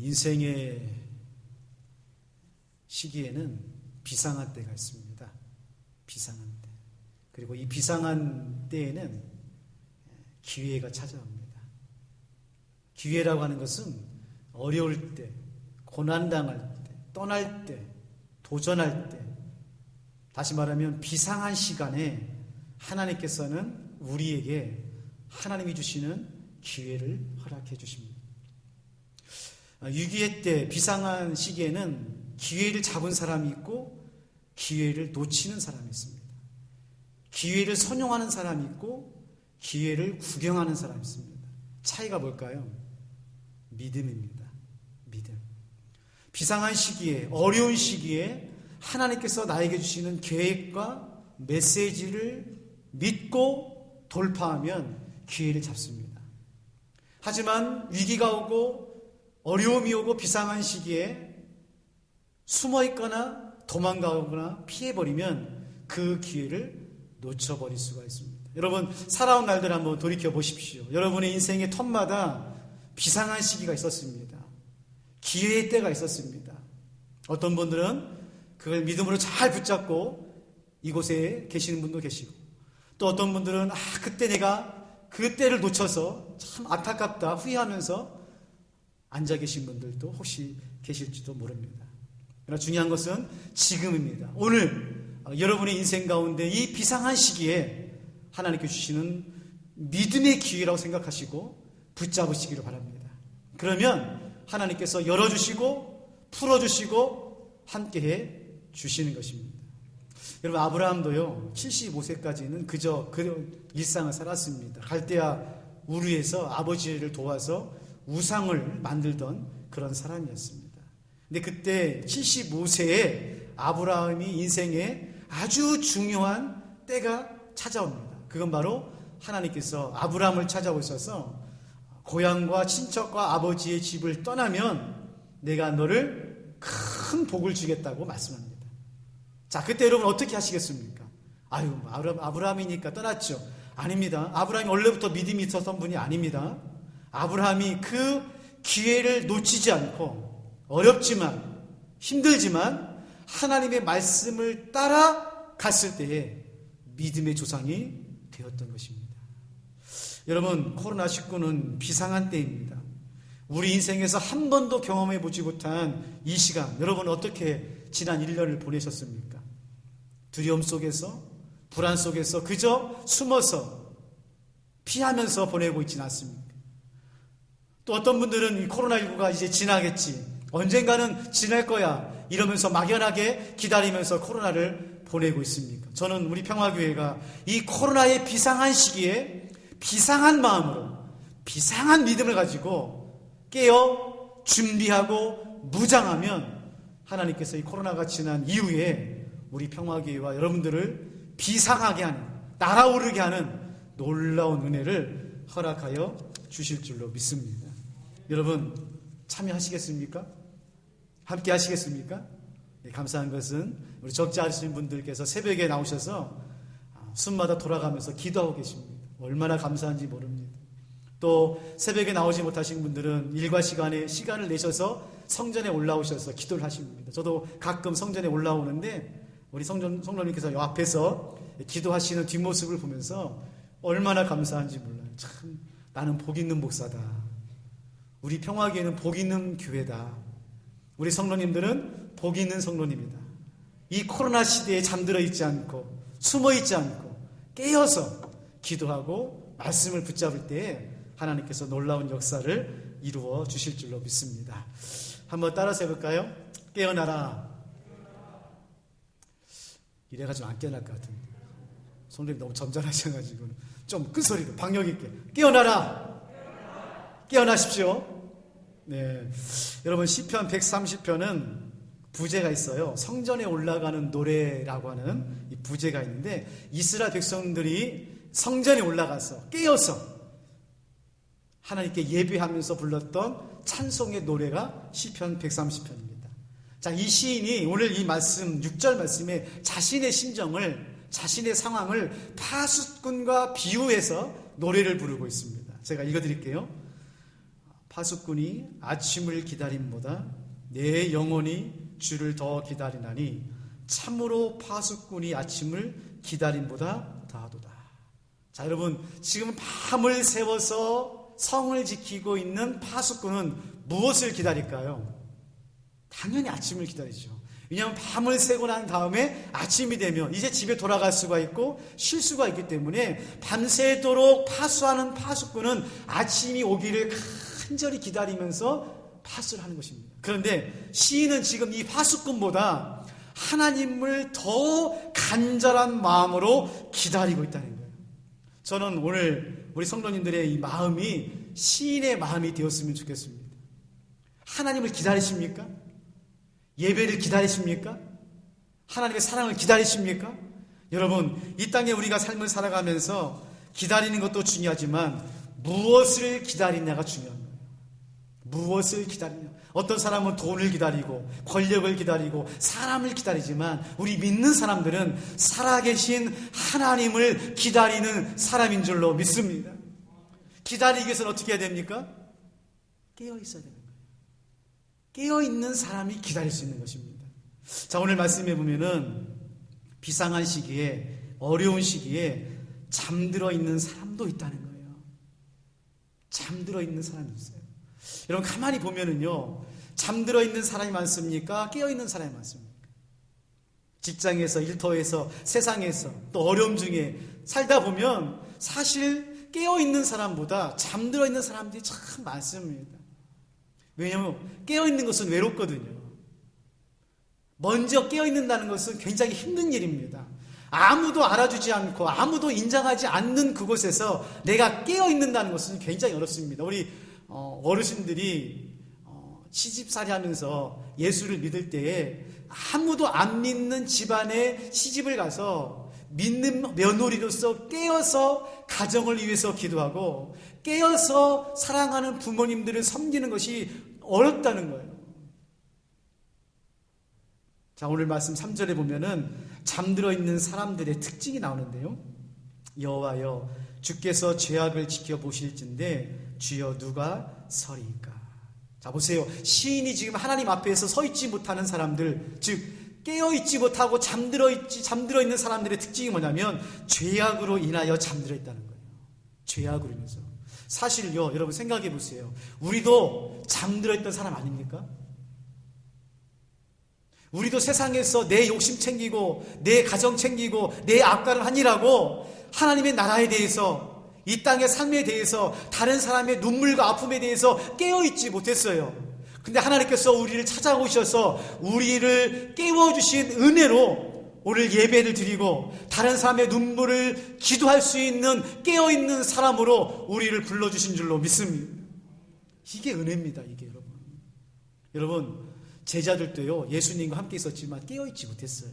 인생의 시기에는 비상한 때가 있습니다. 비상한 때. 그리고 이 비상한 때에는 기회가 찾아옵니다. 기회라고 하는 것은 어려울 때, 고난당할 때, 떠날 때, 도전할 때, 다시 말하면 비상한 시간에 하나님께서는 우리에게 하나님이 주시는 기회를 허락해 주십니다. 위기의 때, 비상한 시기에는 기회를 잡은 사람이 있고 기회를 놓치는 사람이 있습니다. 기회를 선용하는 사람이 있고 기회를 구경하는 사람이 있습니다. 차이가 뭘까요? 믿음입니다. 믿음. 비상한 시기에, 어려운 시기에 하나님께서 나에게 주시는 계획과 메시지를 믿고 돌파하면 기회를 잡습니다. 하지만 위기가 오고 어려움이 오고 비상한 시기에 숨어 있거나 도망가거나 피해버리면 그 기회를 놓쳐버릴 수가 있습니다. 여러분, 살아온 날들 한번 돌이켜 보십시오. 여러분의 인생의 텀마다 비상한 시기가 있었습니다. 기회의 때가 있었습니다. 어떤 분들은 그걸 믿음으로 잘 붙잡고 이곳에 계시는 분도 계시고, 또 어떤 분들은 그때 내가 그 때를 놓쳐서 참 안타깝다 후회하면서 앉아 계신 분들도 혹시 계실지도 모릅니다. 그러나 중요한 것은 지금입니다. 오늘 여러분의 인생 가운데 이 비상한 시기에 하나님께 주시는 믿음의 기회라고 생각하시고 붙잡으시기를 바랍니다. 그러면 하나님께서 열어주시고 풀어주시고 함께해 주시는 것입니다. 여러분, 아브라함도요 75세까지는 그저 그 일상을 살았습니다. 갈대아 우르에서 아버지를 도와서 우상을 만들던 그런 사람이었습니다. 근데 그때 75세에 아브라함이 인생에 아주 중요한 때가 찾아옵니다. 그건 바로 하나님께서 아브라함을 찾아오셔서 고향과 친척과 아버지의 집을 떠나면 내가 너를 큰 복을 주겠다고 말씀합니다. 자, 그때 여러분 어떻게 하시겠습니까? 아브라함이니까 떠났죠. 아닙니다. 아브라함이 원래부터 믿음이 있었던 분이 아닙니다. 아브라함이 그 기회를 놓치지 않고 어렵지만 힘들지만 하나님의 말씀을 따라 갔을 때에 믿음의 조상이 되었던 것입니다. 여러분, 코로나19는 비상한 때입니다. 우리 인생에서 한 번도 경험해 보지 못한 이 시간, 여러분 어떻게 지난 1년을 보내셨습니까? 두려움 속에서, 불안 속에서 그저 숨어서 피하면서 보내고 있지는 않습니까? 또 어떤 분들은 이 코로나19가 이제 지나겠지, 언젠가는 지날 거야 이러면서 막연하게 기다리면서 코로나를 보내고 있습니까? 저는 우리 평화교회가 이 코로나의 비상한 시기에 비상한 마음으로 비상한 믿음을 가지고 깨어 준비하고 무장하면 하나님께서 이 코로나가 지난 이후에 우리 평화교회와 여러분들을 비상하게 하는, 날아오르게 하는 놀라운 은혜를 허락하여 주실 줄로 믿습니다. 여러분 참여하시겠습니까? 함께 하시겠습니까? 네, 감사한 것은 우리 적지 않으신 분들께서 새벽에 나오셔서 숨마다 돌아가면서 기도하고 계십니다. 얼마나 감사한지 모릅니다. 또 새벽에 나오지 못하신 분들은 일과 시간에 시간을 내셔서 성전에 올라오셔서 기도를 하십니다. 저도 가끔 성전에 올라오는데 우리 성도님께서 앞에서 기도하시는 뒷모습을 보면서 얼마나 감사한지 몰라요. 참 나는 복 있는 목사다. 우리 평화교회는 복 있는 교회다. 우리 성도님들은 복 있는 성도님이다. 이 코로나 시대에 잠들어 있지 않고 숨어 있지 않고 깨어서 기도하고 말씀을 붙잡을 때에 하나님께서 놀라운 역사를 이루어 주실 줄로 믿습니다. 한번 따라서 해볼까요? 깨어나라. 이래가지고 안 깨어날 것 같은데 성도님 너무 점잖으셔가지고 좀 큰 소리로 박력 있게 깨어나라. 깨어나십시오. 네, 여러분 시편 130편은 부제가 있어요. 성전에 올라가는 노래라고 하는 이 부제가 있는데 이스라엘 백성들이 성전에 올라가서 깨어서 하나님께 예배하면서 불렀던 찬송의 노래가 시편 130편입니다. 자, 이 시인이 오늘 이 말씀 6절 말씀에 자신의 심정을, 자신의 상황을 파수꾼과 비유해서 노래를 부르고 있습니다. 제가 읽어드릴게요. 파수꾼이 아침을 기다림보다 내 영혼이 주를 더 기다리나니 참으로 파수꾼이 아침을 기다림보다 더하도다. 자, 여러분, 지금 밤을 새워서 성을 지키고 있는 파수꾼은 무엇을 기다릴까요? 당연히 아침을 기다리죠. 왜냐하면 밤을 새고 난 다음에 아침이 되면 이제 집에 돌아갈 수가 있고 쉴 수가 있기 때문에 밤새도록 파수하는 파수꾼은 아침이 오기를 간절히 기다리면서 파수를 하는 것입니다. 그런데 시인은 지금 이 파수꾼보다 하나님을 더 간절한 마음으로 기다리고 있다는 거예요. 저는 오늘 우리 성도님들의 이 마음이 시인의 마음이 되었으면 좋겠습니다. 하나님을 기다리십니까? 예배를 기다리십니까? 하나님의 사랑을 기다리십니까? 여러분, 이 땅에 우리가 삶을 살아가면서 기다리는 것도 중요하지만 무엇을 기다리냐가 중요한 거예요. 무엇을 기다리냐. 어떤 사람은 돈을 기다리고 권력을 기다리고 사람을 기다리지만 우리 믿는 사람들은 살아계신 하나님을 기다리는 사람인 줄로 믿습니다. 기다리기 위해서는 어떻게 해야 됩니까? 깨어 있어야 되는 거예요. 깨어 있는 사람이 기다릴 수 있는 것입니다. 자, 오늘 말씀해 보면은 비상한 시기에, 어려운 시기에 잠들어 있는 사람도 있다는 거예요. 잠들어 있는 사람이 있어요. 여러분, 가만히 보면은요, 잠들어 있는 사람이 많습니까? 깨어 있는 사람이 많습니까? 직장에서, 일터에서, 세상에서, 또 어려움 중에 살다 보면 사실 깨어 있는 사람보다 잠들어 있는 사람들이 참 많습니다. 왜냐하면 깨어 있는 것은 외롭거든요. 먼저 깨어 있는다는 것은 굉장히 힘든 일입니다. 아무도 알아주지 않고 아무도 인정하지 않는 그곳에서 내가 깨어 있는다는 것은 굉장히 어렵습니다. 우리 어르신들이 시집살이 하면서 예수를 믿을 때에 아무도 안 믿는 집안에 시집을 가서 믿는 며느리로서 깨어서 가정을 위해서 기도하고 깨어서 사랑하는 부모님들을 섬기는 것이 어렵다는 거예요. 자, 오늘 말씀 3절에 보면은 잠들어 있는 사람들의 특징이 나오는데요. 여호와여, 주께서 죄악을 지켜보실진데 주여 누가 서리이까. 자, 보세요. 시인이 지금 하나님 앞에서 서 있지 못하는 사람들, 즉 깨어있지 못하고 잠들어 있는 사람들의 특징이 뭐냐면 죄악으로 인하여 잠들어 있다는 거예요. 죄악으로 인해서. 사실요, 여러분 생각해 보세요. 우리도 잠들어 있던 사람 아닙니까? 우리도 세상에서 내 욕심 챙기고 내 가정 챙기고 내 앞가를 하느라고 하나님의 나라에 대해서, 이 땅의 삶에 대해서, 다른 사람의 눈물과 아픔에 대해서 깨어있지 못했어요. 근데 하나님께서 우리를 찾아오셔서 우리를 깨워주신 은혜로 오늘 예배를 드리고 다른 사람의 눈물을 기도할 수 있는 깨어있는 사람으로 우리를 불러주신 줄로 믿습니다. 이게 은혜입니다. 이게 여러분 제자들도요, 예수님과 함께 있었지만 깨어있지 못했어요.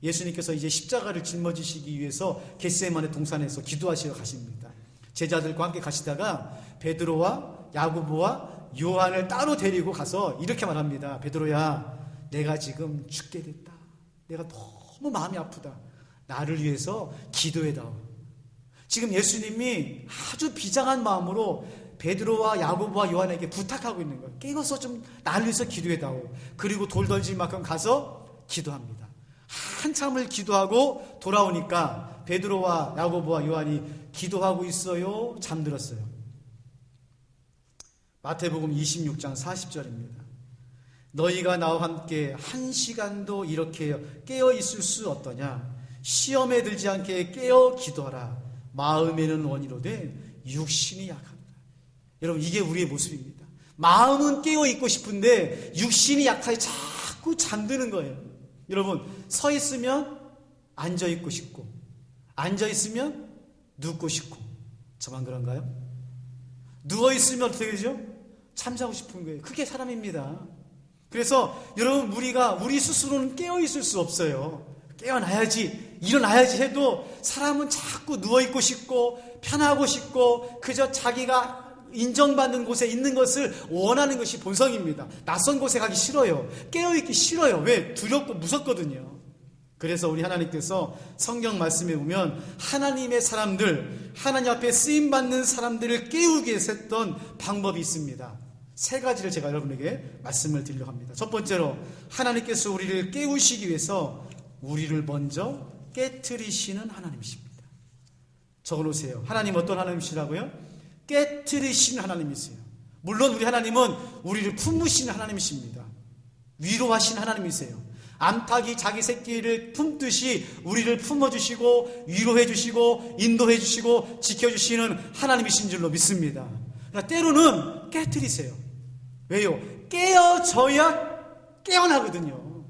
예수님께서 이제 십자가를 짊어지시기 위해서 겟세마네 동산에서 기도하시러 가십니다. 제자들과 함께 가시다가 베드로와 야고보와 요한을 따로 데리고 가서 이렇게 말합니다. 베드로야, 내가 지금 죽게 됐다. 내가 너무 마음이 아프다. 나를 위해서 기도해다오. 지금 예수님이 아주 비장한 마음으로 베드로와 야고보와 요한에게 부탁하고 있는 거예요. 깨어서 좀 나를 위해서 기도해다오. 그리고 돌덜질 만큼 가서 기도합니다. 한참을 기도하고 돌아오니까 베드로와 야고보와 요한이 기도하고 있어요? 잠들었어요? 마태복음 26장 40절입니다. 너희가 나와 함께 한 시간도 이렇게 깨어 있을 수 없더냐? 시험에 들지 않게 깨어 기도하라. 마음에는 원이로되 육신이 약합니다. 여러분, 이게 우리의 모습입니다. 마음은 깨어 있고 싶은데 육신이 약하게 자꾸 잠드는 거예요. 여러분, 서 있으면 앉아 있고 싶고, 앉아 있으면 눕고 싶고. 저만 그런가요? 누워 있으면 어떻게 되죠? 잠자고 싶은 거예요. 그게 사람입니다. 그래서 여러분, 우리 스스로는 깨어 있을 수 없어요. 깨어나야지, 일어나야지 해도 사람은 자꾸 누워 있고 싶고 편하고 싶고 그저 자기가 인정받는 곳에 있는 것을 원하는 것이 본성입니다. 낯선 곳에 가기 싫어요. 깨어있기 싫어요. 왜? 두렵고 무섭거든요. 그래서 우리 하나님께서 성경 말씀에 보면 하나님의 사람들, 하나님 앞에 쓰임받는 사람들을 깨우기 위해서 했던 방법이 있습니다. 세 가지를 제가 여러분에게 말씀을 드리려고 합니다. 첫 번째로 하나님께서 우리를 깨우시기 위해서 우리를 먼저 깨트리시는 하나님이십니다. 적어놓으세요. 하나님 어떤 하나님이시라고요? 깨트리시는 하나님이세요. 물론 우리 하나님은 우리를 품으시는 하나님이십니다. 위로하시는 하나님이세요. 암탉이 자기 새끼를 품듯이 우리를 품어주시고 위로해주시고 인도해주시고 지켜주시는 하나님이신 줄로 믿습니다. 그러나 때로는 깨트리세요. 왜요? 깨어져야 깨어나거든요.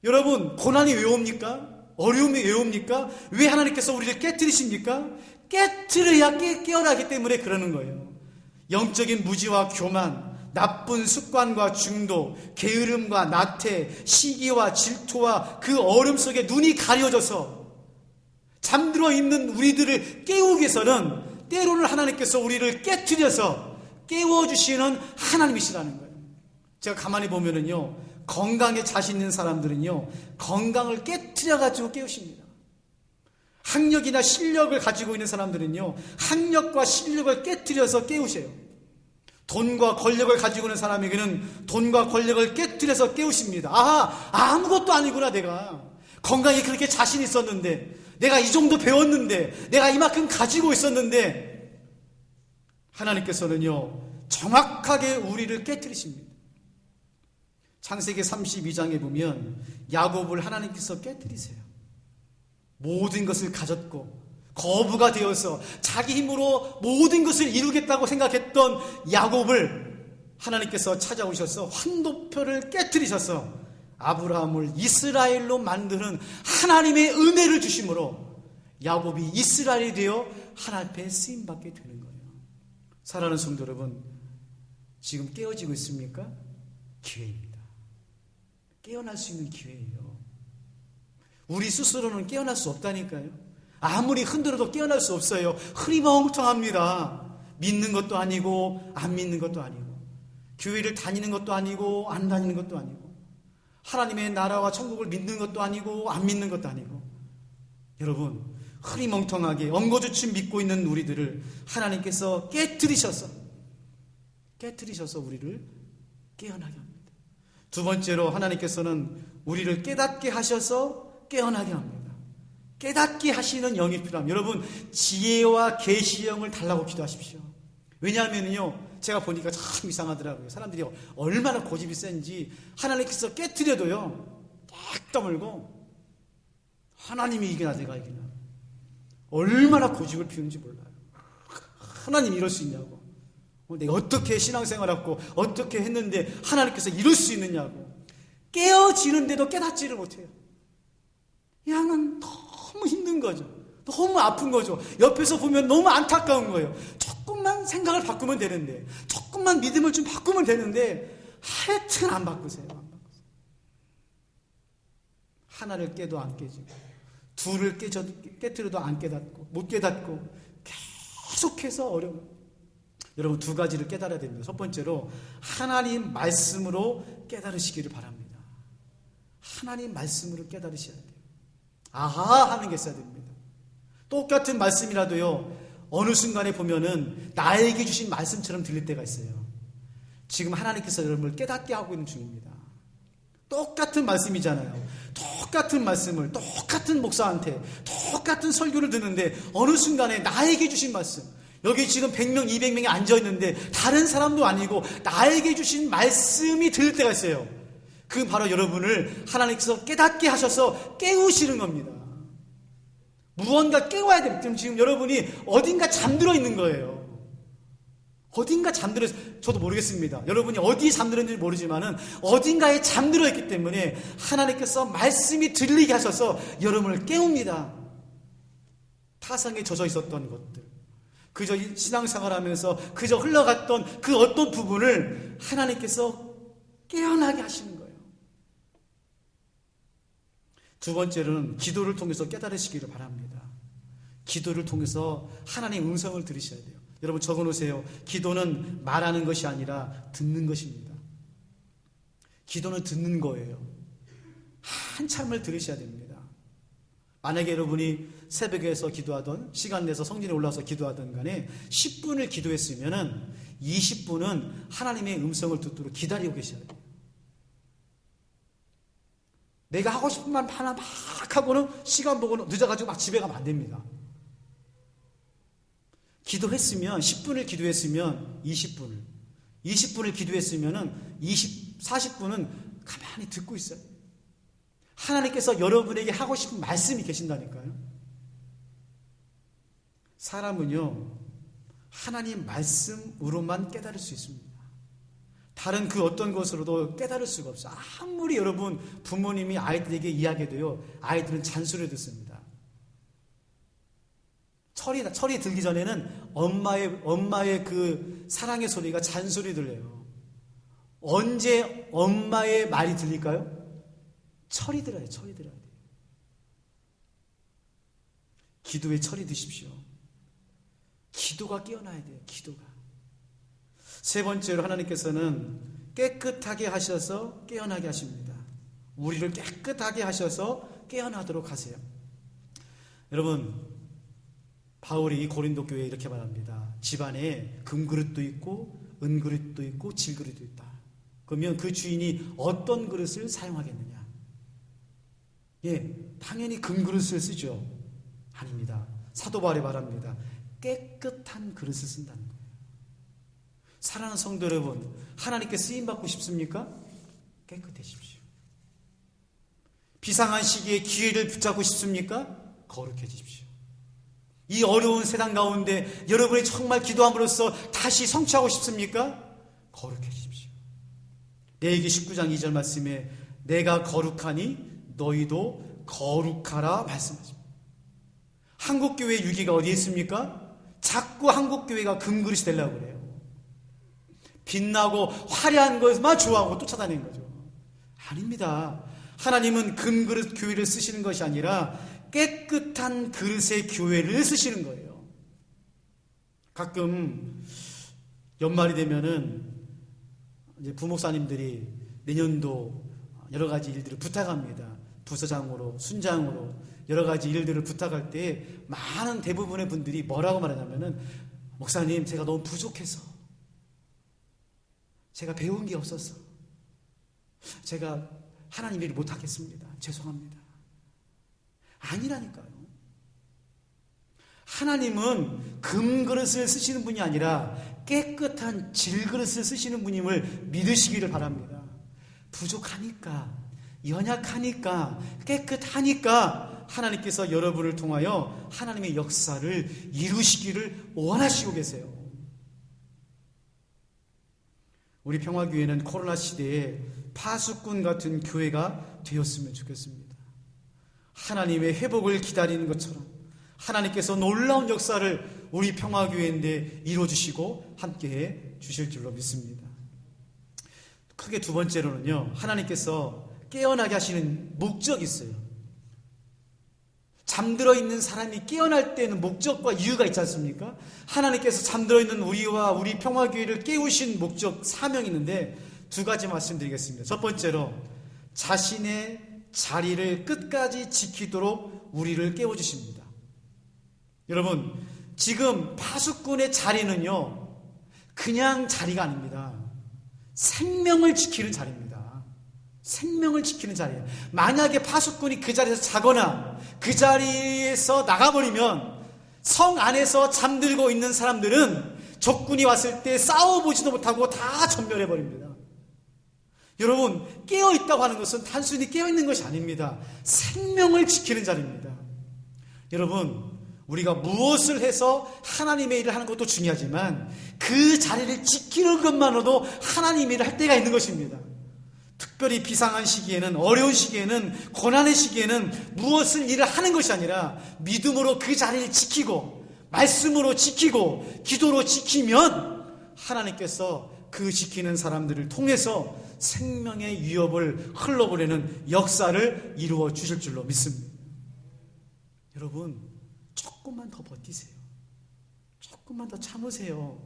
여러분, 고난이 왜 옵니까? 어려움이 왜 옵니까? 왜 하나님께서 우리를 깨트리십니까? 깨트려야 깨어나기 때문에 그러는 거예요. 영적인 무지와 교만, 나쁜 습관과 중독, 게으름과 나태, 시기와 질투와 그 얼음 속에 눈이 가려져서 잠들어 있는 우리들을 깨우기 위해서는 때로는 하나님께서 우리를 깨트려서 깨워주시는 하나님이시라는 거예요. 제가 가만히 보면은요, 건강에 자신 있는 사람들은요, 건강을 깨트려가지고 깨우십니다. 학력이나 실력을 가지고 있는 사람들은요, 학력과 실력을 깨트려서 깨우셔요. 돈과 권력을 가지고 있는 사람에게는 돈과 권력을 깨트려서 깨우십니다. 아하, 아무것도 아니구나. 내가 건강에 그렇게 자신 있었는데, 내가 이 정도 배웠는데, 내가 이만큼 가지고 있었는데, 하나님께서는요 정확하게 우리를 깨트리십니다. 창세기 32장에 보면 야곱을 하나님께서 깨트리세요. 모든 것을 가졌고 거부가 되어서 자기 힘으로 모든 것을 이루겠다고 생각했던 야곱을 하나님께서 찾아오셔서 환도표를 깨트리셔서 아브라함을 이스라엘로 만드는 하나님의 은혜를 주심으로 야곱이 이스라엘이 되어 하나님 앞에 쓰임받게 되는 거예요. 사랑하는 성도 여러분, 지금 깨어지고 있습니까? 기회입니다. 깨어날 수 있는 기회예요. 우리 스스로는 깨어날 수 없다니까요. 아무리 흔들어도 깨어날 수 없어요. 흐리멍텅합니다. 믿는 것도 아니고 안 믿는 것도 아니고 교회를 다니는 것도 아니고 안 다니는 것도 아니고 하나님의 나라와 천국을 믿는 것도 아니고 안 믿는 것도 아니고 여러분, 흐리멍텅하게 엉거주춤 믿고 있는 우리들을 하나님께서 깨트리셔서 우리를 깨어나게 합니다. 두 번째로 하나님께서는 우리를 깨닫게 하셔서 깨어나게 합니다. 깨닫게 하시는 영이 필요합니다. 여러분, 지혜와 계시의 영을 달라고 기도하십시오. 왜냐하면요, 제가 보니까 참 이상하더라고요. 사람들이 얼마나 고집이 센지 하나님께서 깨트려도요 딱 떠물고 하나님이 이기나 내가 이기나, 얼마나 고집을 피우는지 몰라요. 하나님 이럴 수 있냐고, 내가 어떻게 신앙생활하고 어떻게 했는데 하나님께서 이럴 수 있느냐고. 깨어지는데도 깨닫지를 못해요. 양은 너무 힘든 거죠. 너무 아픈 거죠. 옆에서 보면 너무 안타까운 거예요. 조금만 생각을 바꾸면 되는데, 조금만 믿음을 좀 바꾸면 되는데 하여튼 안 바꾸세요. 하나를 깨도 안 깨지고, 둘을 깨트려도 안 깨닫고, 못 깨닫고 계속해서 어려워요. 여러분, 두 가지를 깨달아야 됩니다. 첫 번째로 하나님 말씀으로 깨달으시기를 바랍니다. 하나님 말씀으로 깨달으셔야 돼요. 아하 하는 게 있어야 됩니다. 똑같은 말씀이라도요, 어느 순간에 보면은 나에게 주신 말씀처럼 들릴 때가 있어요. 지금 하나님께서 여러분을 깨닫게 하고 있는 중입니다. 똑같은 말씀이잖아요. 똑같은 말씀을 똑같은 목사한테 똑같은 설교를 듣는데 어느 순간에 나에게 주신 말씀, 여기 지금 100명, 200명이 앉아있는데 다른 사람도 아니고 나에게 주신 말씀이 들릴 때가 있어요. 그 바로 여러분을 하나님께서 깨닫게 하셔서 깨우시는 겁니다. 무언가 깨워야 됩니다. 지금 여러분이 어딘가 잠들어 있는 거예요. 어딘가 잠들어 있어요. 저도 모르겠습니다. 여러분이 어디에 잠들어 있는지 모르지만은 어딘가에 잠들어 있기 때문에 하나님께서 말씀이 들리게 하셔서 여러분을 깨웁니다. 타성에 젖어 있었던 것들, 그저 신앙생활 하면서 그저 흘러갔던 그 어떤 부분을 하나님께서 깨어나게 하시는 거예요. 두 번째로는 기도를 통해서 깨달으시기를 바랍니다. 기도를 통해서 하나님의 음성을 들으셔야 돼요. 여러분, 적어놓으세요. 기도는 말하는 것이 아니라 듣는 것입니다. 기도는 듣는 거예요. 한참을 들으셔야 됩니다. 만약에 여러분이 새벽에서 기도하던 시간 내서 성전에 올라와서 기도하던 간에 10분을 기도했으면 20분은 하나님의 음성을 듣도록 기다리고 계셔야 돼요. 내가 하고 싶은 말 하나 막 하고는 시간 보고는 늦어가지고 막 집에 가면 안 됩니다. 기도했으면 10분을 기도했으면 20분을 기도했으면 40분은 가만히 듣고 있어요. 하나님께서 여러분에게 하고 싶은 말씀이 계신다니까요. 사람은요, 하나님 말씀으로만 깨달을 수 있습니다. 다른 그 어떤 것으로도 깨달을 수가 없어요. 아무리 여러분 부모님이 아이들에게 이야기해도요, 아이들은 잔소리 듣습니다. 철이 들기 전에는 엄마의 그 사랑의 소리가 잔소리 들려요. 언제 엄마의 말이 들릴까요? 철이 들어야 돼요. 기도에 철이 드십시오. 기도가 깨어나야 돼요. 기도가. 세 번째로 하나님께서는 깨끗하게 하셔서 깨어나게 하십니다. 우리를 깨끗하게 하셔서 깨어나도록 하세요. 여러분, 바울이 고린도 교회에 이렇게 말합니다. 집안에 금그릇도 있고 은그릇도 있고 질그릇도 있다. 그러면 그 주인이 어떤 그릇을 사용하겠느냐? 당연히 금그릇을 쓰죠. 아닙니다. 사도 바울이 말합니다. 깨끗한 그릇을 쓴다는 거예요. 사랑하는 성도 여러분, 하나님께 쓰임받고 싶습니까? 깨끗해지십시오. 비상한 시기에 기회를 붙잡고 싶습니까? 거룩해지십시오. 이 어려운 세상 가운데 여러분이 정말 기도함으로써 다시 성취하고 싶습니까? 거룩해지십시오. 레위기 19장 2절 말씀에 내가 거룩하니 너희도 거룩하라 말씀하십니다. 한국교회 유기가 어디에 있습니까? 자꾸 한국교회가 금그릇이 되려고 그래요. 빛나고 화려한 것만 좋아하고 쫓아다니는 거죠. 아닙니다. 하나님은 금그릇 교회를 쓰시는 것이 아니라 깨끗한 그릇의 교회를 쓰시는 거예요. 가끔 연말이 되면은 이제 부목사님들이 내년도 여러 가지 일들을 부탁합니다. 부서장으로, 순장으로 여러 가지 일들을 부탁할 때 많은 대부분의 분들이 뭐라고 말하냐면은 목사님, 제가 너무 부족해서, 제가 배운 게 없어서 제가 하나님 일을 못하겠습니다. 죄송합니다. 아니라니까요. 하나님은 금그릇을 쓰시는 분이 아니라 깨끗한 질그릇을 쓰시는 분임을 믿으시기를 바랍니다. 부족하니까, 연약하니까, 깨끗하니까 하나님께서 여러분을 통하여 하나님의 역사를 이루시기를 원하시고 계세요. 우리 평화교회는 코로나 시대에 파수꾼 같은 교회가 되었으면 좋겠습니다. 하나님의 회복을 기다리는 것처럼 하나님께서 놀라운 역사를 우리 평화교회인데 이루어주시고 함께해 주실 줄로 믿습니다. 크게 두 번째로는요, 하나님께서 깨어나게 하시는 목적이 있어요. 잠들어 있는 사람이 깨어날 때는 목적과 이유가 있지 않습니까? 하나님께서 잠들어 있는 우리와 우리 평화교회를 깨우신 목적, 사명이 있는데 두 가지 말씀드리겠습니다. 첫 번째로 자신의 자리를 끝까지 지키도록 우리를 깨워주십니다. 여러분, 지금 파수꾼의 자리는요, 그냥 자리가 아닙니다. 생명을 지키는 자리입니다. 생명을 지키는 자리예요. 만약에 파수꾼이 그 자리에서 자거나 그 자리에서 나가버리면 성 안에서 잠들고 있는 사람들은 적군이 왔을 때 싸워보지도 못하고 다 전멸해버립니다. 여러분, 깨어있다고 하는 것은 단순히 깨어있는 것이 아닙니다. 생명을 지키는 자리입니다. 여러분, 우리가 무엇을 해서 하나님의 일을 하는 것도 중요하지만 그 자리를 지키는 것만으로도 하나님의 일을 할 때가 있는 것입니다. 특별히 비상한 시기에는, 어려운 시기에는, 고난의 시기에는 무엇을 일을 하는 것이 아니라 믿음으로 그 자리를 지키고 말씀으로 지키고 기도로 지키면 하나님께서 그 지키는 사람들을 통해서 생명의 위협을 흘러보내는 역사를 이루어 주실 줄로 믿습니다. 여러분, 조금만 더 버티세요. 조금만 더 참으세요.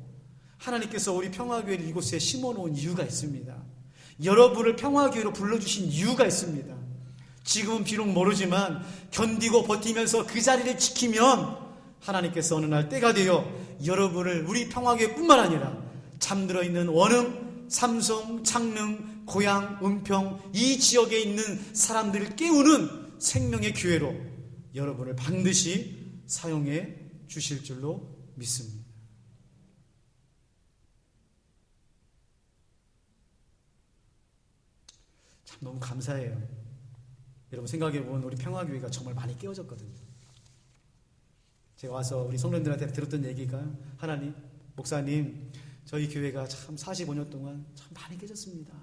하나님께서 우리 평화교회를 이곳에 심어놓은 이유가 있습니다. 여러분을 평화교회로 불러주신 이유가 있습니다. 지금은 비록 모르지만 견디고 버티면서 그 자리를 지키면 하나님께서 어느 날 때가 되어 여러분을 우리 평화교회뿐만 아니라 잠들어 있는 원흥, 삼성, 창릉, 고양, 은평 이 지역에 있는 사람들을 깨우는 생명의 교회로 여러분을 반드시 사용해 주실 줄로 믿습니다. 참 너무 감사해요. 여러분 생각해보면 우리 평화교회가 정말 많이 깨어졌거든요. 제가 와서 우리 성도님들한테 들었던 얘기가 하나님, 목사님 저희 교회가 참 45년 동안 참 많이 깨졌습니다.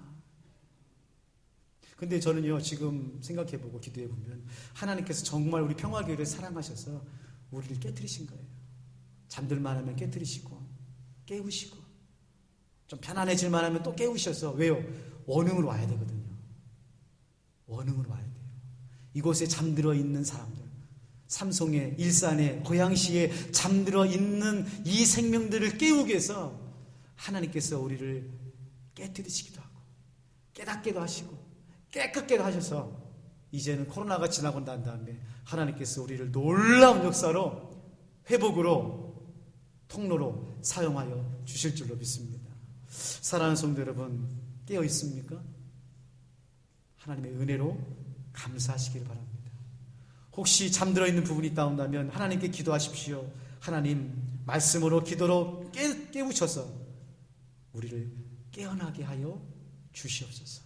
근데 저는요 지금 생각해보고 기도해보면 하나님께서 정말 우리 평화교회를 사랑하셔서 우리를 깨트리신 거예요. 잠들만 하면 깨트리시고 깨우시고 좀 편안해질만 하면 또 깨우셔서 왜요? 원흥으로 와야 되거든요. 원흥으로 와야 돼요. 이곳에 잠들어 있는 사람들, 삼송에, 일산에, 고양시에 잠들어 있는 이 생명들을 깨우기 위해서 하나님께서 우리를 깨트리시기도 하고 깨닫게도 하시고 깨끗게도 하셔서 이제는 코로나가 지나고 난 다음에 하나님께서 우리를 놀라운 역사로 회복으로 통로로 사용하여 주실 줄로 믿습니다. 사랑하는 성도 여러분, 깨어 있습니까? 하나님의 은혜로 감사하시길 바랍니다. 혹시 잠들어 있는 부분이 있다면 하나님께 기도하십시오. 하나님 말씀으로 기도로 깨우셔서 우리를 깨어나게 하여 주시옵소서.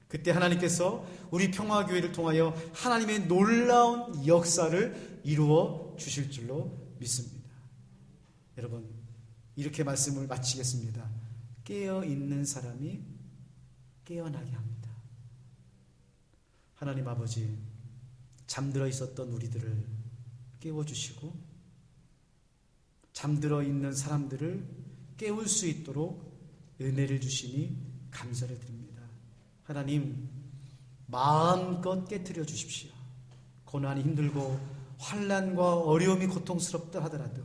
그때 하나님께서 우리 평화교회를 통하여 하나님의 놀라운 역사를 이루어 주실 줄로 믿습니다. 여러분 이렇게 말씀을 마치겠습니다. 깨어있는 사람이 깨어나게 합니다. 하나님 아버지, 잠들어 있었던 우리들을 깨워주시고 잠들어 있는 사람들을 깨울 수 있도록 은혜를 주시니 감사를 드립니다. 하나님 마음껏 깨트려 주십시오. 고난이 힘들고 환난과 어려움이 고통스럽다 하더라도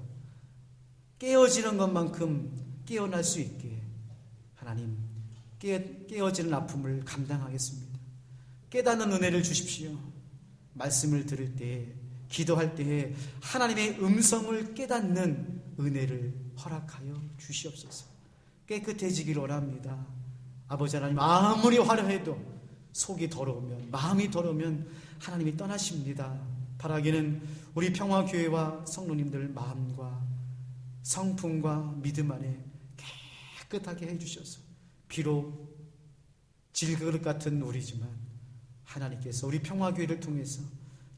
깨어지는 것만큼 깨어날 수 있게 하나님 깨어지는 아픔을 감당하겠습니다. 깨닫는 은혜를 주십시오. 말씀을 들을 때에 기도할 때에 하나님의 음성을 깨닫는 은혜를 허락하여 주시옵소서. 깨끗해지기를 원합니다. 아버지 하나님, 아무리 화려해도 속이 더러우면, 마음이 더러우면 하나님이 떠나십니다. 바라기는 우리 평화교회와 성도님들 마음과 성품과 믿음 안에 깨끗하게 해주셔서 비록 질그릇 같은 우리지만 하나님께서 우리 평화교회를 통해서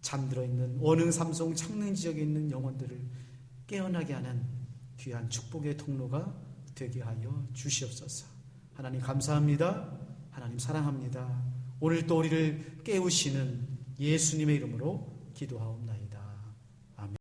잠들어 있는 원흥, 삼송, 창릉 지역에 있는 영혼들을 깨어나게 하는 귀한 축복의 통로가 되게 하여 주시옵소서. 하나님 감사합니다. 하나님 사랑합니다. 오늘 또 우리를 깨우시는 예수님의 이름으로 기도하옵나이다.